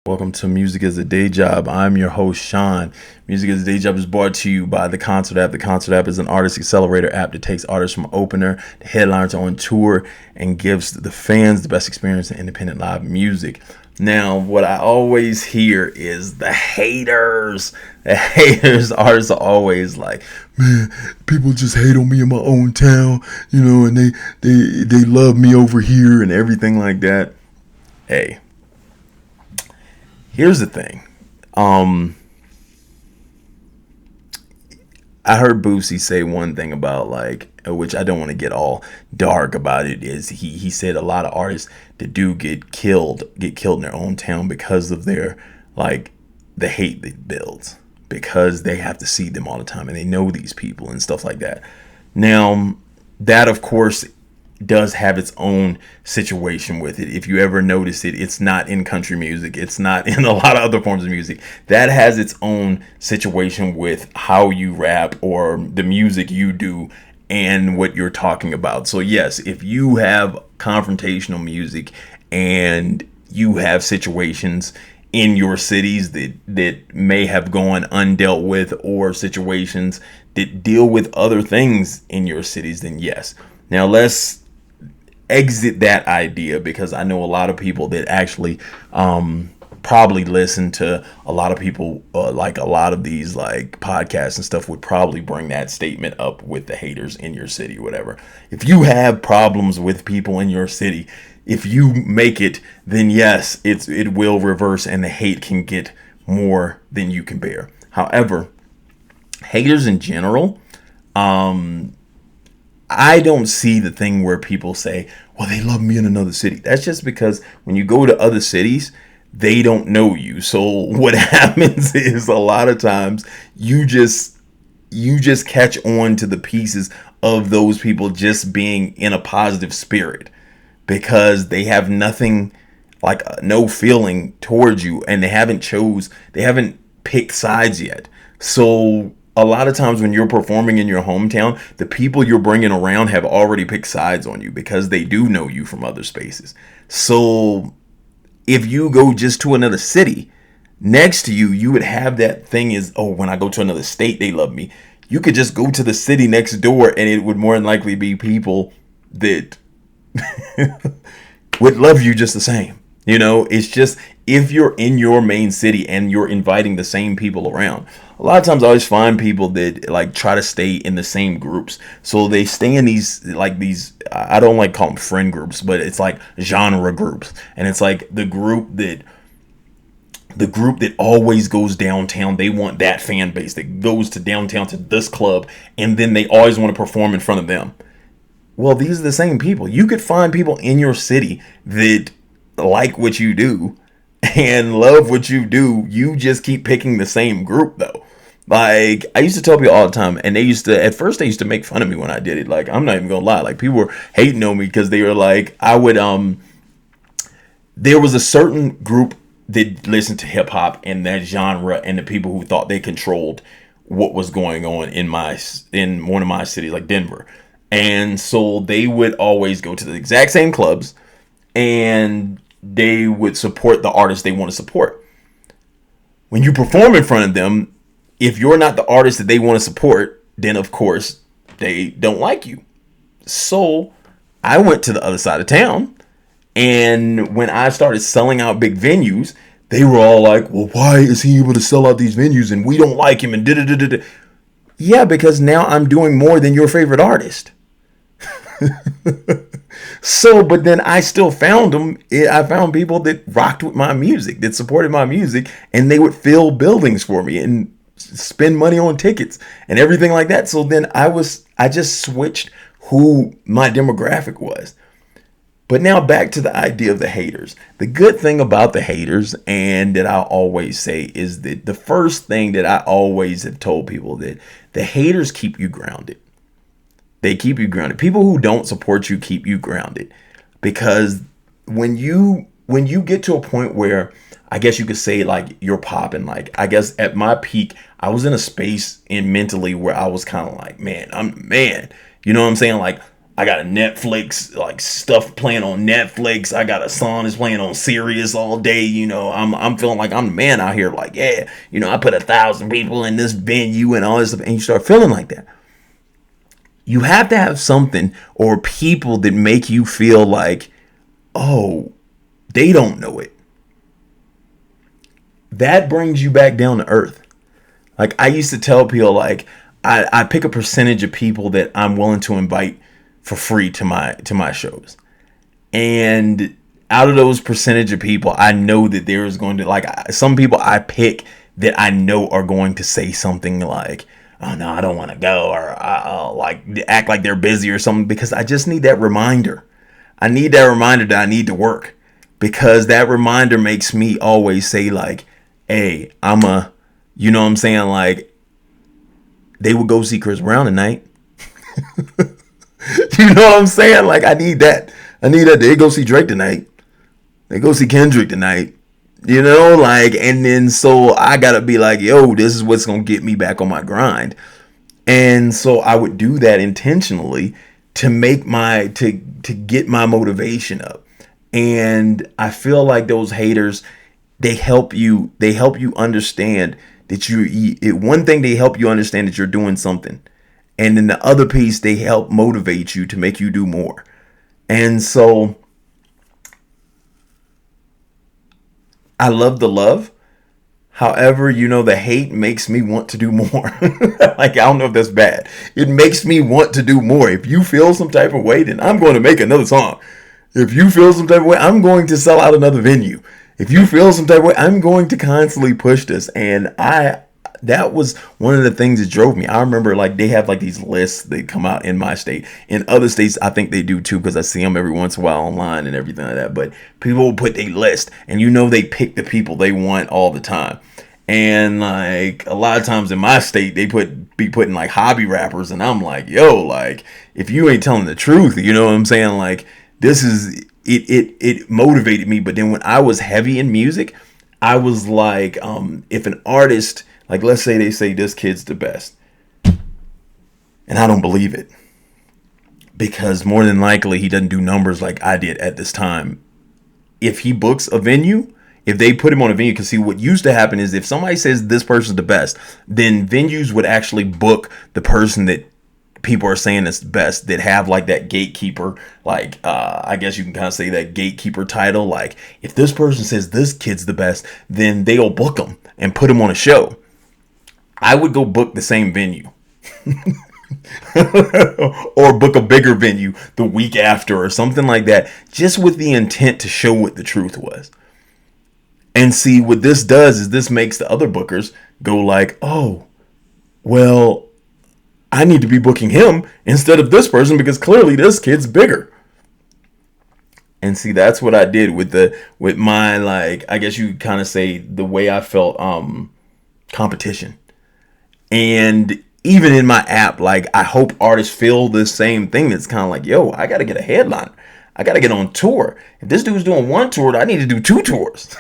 Welcome to Music is a Day Job. I'm your host, Sean. Music is a Day Job is brought to you by the Qoncert app. The Qoncert app is an artist accelerator app that takes artists from opener to headliner to on tour and gives the fans the best experience in independent live music. Now, what I always hear is the haters. The haters, artists are always like, man, people just hate on me in my own town, and they love me over here and everything like that. Hey. Here's the thing. I heard Boosie say one thing about which I don't want to get all dark about it, is he said a lot of artists that do get killed in their own town because of their the hate they build, because they have to see them all the time and they know these people and stuff like that. Now, that of course does have its own situation with it. If you ever notice it, it's not in country music. It's not in a lot of other forms of music. That has its own situation with how you rap or the music you do and what you're talking about. So yes, if you have confrontational music and you have situations in your cities that may have gone undealt with, or situations that deal with other things in your cities, then yes. Now let's exit that idea, because I know a lot of people that actually probably listen to a lot of people, a lot of these podcasts and stuff would probably bring that statement up with the haters in your city, whatever. If you have problems with people in your city, if you make it, then yes, it will reverse and the hate can get more than you can bear. However, haters in general, I don't see the thing where people say, well, they love me in another city. That's just because when you go to other cities, they don't know you. So what happens is a lot of times you just catch on to the pieces of those people just being in a positive spirit, because they have nothing, no feeling towards you, and they haven't picked sides yet. So a lot of times when you're performing in your hometown, the people you're bringing around have already picked sides on you because they do know you from other spaces. So if you go just to another city, next to you, you would have that thing is, oh, when I go to another state, they love me. You could just go to the city next door and it would more than likely be people that would love you just the same. It's just, if you're in your main city and you're inviting the same people around, a lot of times I always find people that try to stay in the same groups. So they stay in these, I don't call them friend groups, but it's genre groups. And it's the group that always goes downtown. They want that fan base that goes to downtown to this club, and then they always want to perform in front of them. Well, these are the same people. You could find people in your city that like what you do and love what you do. You just keep picking the same group, though. I used to tell people all the time, and at first they used to make fun of me when I did it. I'm not even gonna lie. People were hating on me because they were there was a certain group that listened to hip hop and that genre, and the people who thought they controlled what was going on in one of my cities, like Denver. And so they would always go to the exact same clubs, and they would support the artists they want to support. When you perform in front of them, if you're not the artist that they want to support, then of course they don't like you. So I went to the other side of town, and when I started selling out big venues, they were all like, well, why is he able to sell out these venues and we don't like him and da-da-da-da-da. Yeah, because now I'm doing more than your favorite artist. So, but then I still found them. I found people that rocked with my music, that supported my music, and they would fill buildings for me and spend money on tickets and everything like that. So then I just switched who my demographic was. But now back to the idea of the haters. The good thing about the haters, and that I always say, is that the first thing that I always have told people, that the haters keep you grounded. They keep you grounded. People who don't support you keep you grounded, because when you get to a point where, I guess you could say, you're popping, I guess at my peak, I was in a space mentally where I was kind of man, you know what I'm saying? I got a Netflix like stuff playing on Netflix. I got a song that's playing on Sirius all day. I'm feeling like I'm the man out here. Like, yeah, I put 1,000 people in this venue and all this stuff, and you start feeling like that. You have to have something or people that make you feel like, oh, they don't know it. That brings you back down to earth. Like I used to tell people, like I pick a percentage of people that I'm willing to invite for free to my shows, and out of those percentage of people, I know that there is going to, like, some people I pick that I know are going to say something like, oh no, I don't want to go, or I'll like act like they're busy or something, because I just need that reminder. I need that reminder that I need to work, because that reminder makes me always say like, hey, you know what I'm saying? Like, they would go see Chris Brown tonight. You know what I'm saying? Like, I need that. They go see Drake tonight. They go see Kendrick tonight. Like, and then so I gotta be like, yo, this is what's gonna get me back on my grind. And so I would do that intentionally to make to get my motivation up. And I feel like those haters, they help you understand that one thing, they help you understand that you're doing something. And then the other piece, they help motivate you to make you do more. And so I love the love. However, the hate makes me want to do more. Like, I don't know if that's bad. It makes me want to do more. If you feel some type of way, then I'm going to make another song. If you feel some type of way, I'm going to sell out another venue. If you feel some type of way, I'm going to constantly push this. And that was one of the things that drove me. I remember, like, they have like these lists that come out in my state. In other states, I think they do too, because I see them every once in a while online and everything like that. But people will put their list, and they pick the people they want all the time. And like a lot of times in my state, they be putting like hobby rappers, and I'm like, yo, like, if you ain't telling the truth, you know what I'm saying? Like, this is it motivated me. But then when I was heavy in music, I was like, if an artist, like, let's say they say this kid's the best, and I don't believe it, because more than likely he doesn't do numbers like I did at this time. If he books a venue, if they put him on a venue, because see, what used to happen is if somebody says this person's the best, then venues would actually book the person that people are saying is the best, that have like that gatekeeper, like I guess you can kind of say that gatekeeper title. Like, if this person says this kid's the best, then they'll book him and put him on a show. I would go book the same venue. Or book a bigger venue the week after or something like that, just with the intent to show what the truth was. And see, what this does is this makes the other bookers go like, oh, well, I need to be booking him instead of this person, because clearly this kid's bigger. And see, that's what I did with my, like, I guess you could kind of say the way I felt competition. And even in my app, like, I hope artists feel the same thing. It's kind of like, yo, I got to get a headliner. I got to get on tour. If this dude's doing one tour, I need to do 2 tours.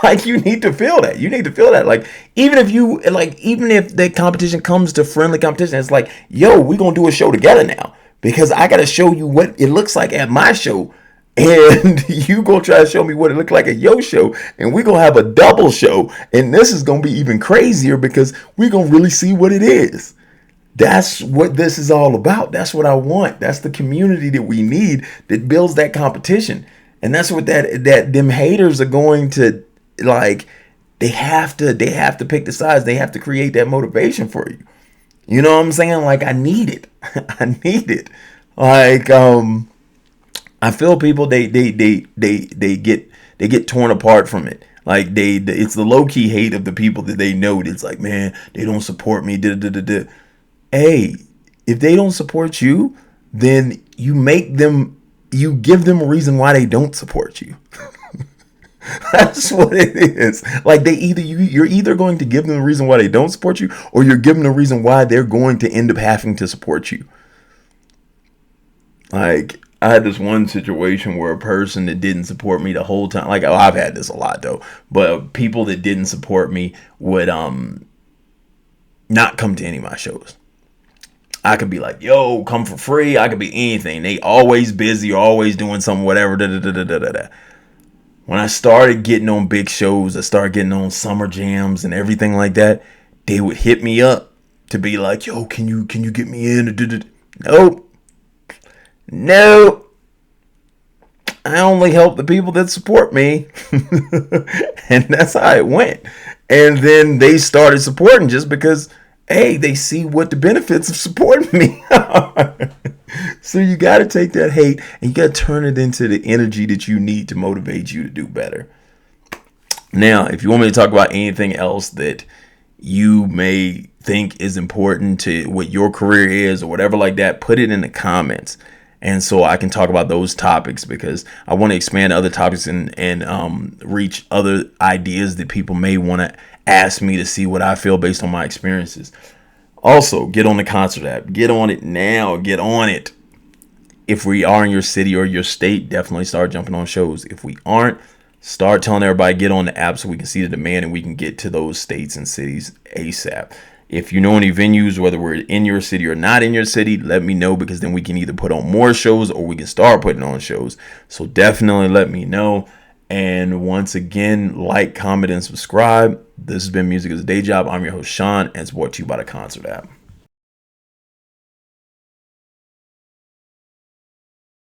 Like, you need to feel that. You need to feel that. Like, even if the competition comes to friendly competition, it's like, yo, we're going to do a show together now, because I got to show you what it looks like at my show. And you going to try to show me what it looked like at your show. And we're going to have a double show. And this is going to be even crazier, because we're going to really see what it is. That's what this is all about. That's what I want. That's the community that we need, that builds that competition. And that's what that them haters are going to, like, they have to pick the sides. They have to create that motivation for you. You know what I'm saying? Like, I need it. I need it. Like, I feel people, they get torn apart from it. Like, it's the low key hate of the people that they know. It's like, man, they don't support me. Hey, if they don't support you, then you give them a reason why they don't support you. That's what it is. Like, you're either going to give them a reason why they don't support you, or you're giving them a reason why they're going to end up having to support you. Like, I had this one situation where a person that didn't support me the whole time, like, oh, I've had this a lot though, but people that didn't support me would not come to any of my shows. I could be like, yo, come for free. I could be anything. They always busy, always doing something, whatever. Da, da, da, da, da, da. When I started getting on big shows, I started getting on summer jams and everything like that, they would hit me up to be like, yo, can you get me in? Nope. No. I only help the people that support me. And that's how it went. And then they started supporting just because, hey, they see what the benefits of supporting me are. So you got to take that hate and you got to turn it into the energy that you need to motivate you to do better. Now, if you want me to talk about anything else that you may think is important to what your career is or whatever like that, put it in the comments. And so I can talk about those topics because I want to expand other topics and reach other ideas that people may want to ask me to see what I feel based on my experiences. Also, get on the Qoncert app. Get on it now. Get on it. If we are in your city or your state, definitely start jumping on shows. If we aren't, start telling everybody get on the app so we can see the demand and we can get to those states and cities ASAP. If you know any venues, whether we're in your city or not in your city, let me know because then we can either put on more shows or we can start putting on shows. So definitely let me know. And once again, like, comment, and subscribe. This has been Music as a Day Job. I'm your host, Sean, and it's brought to you by the Qoncert app.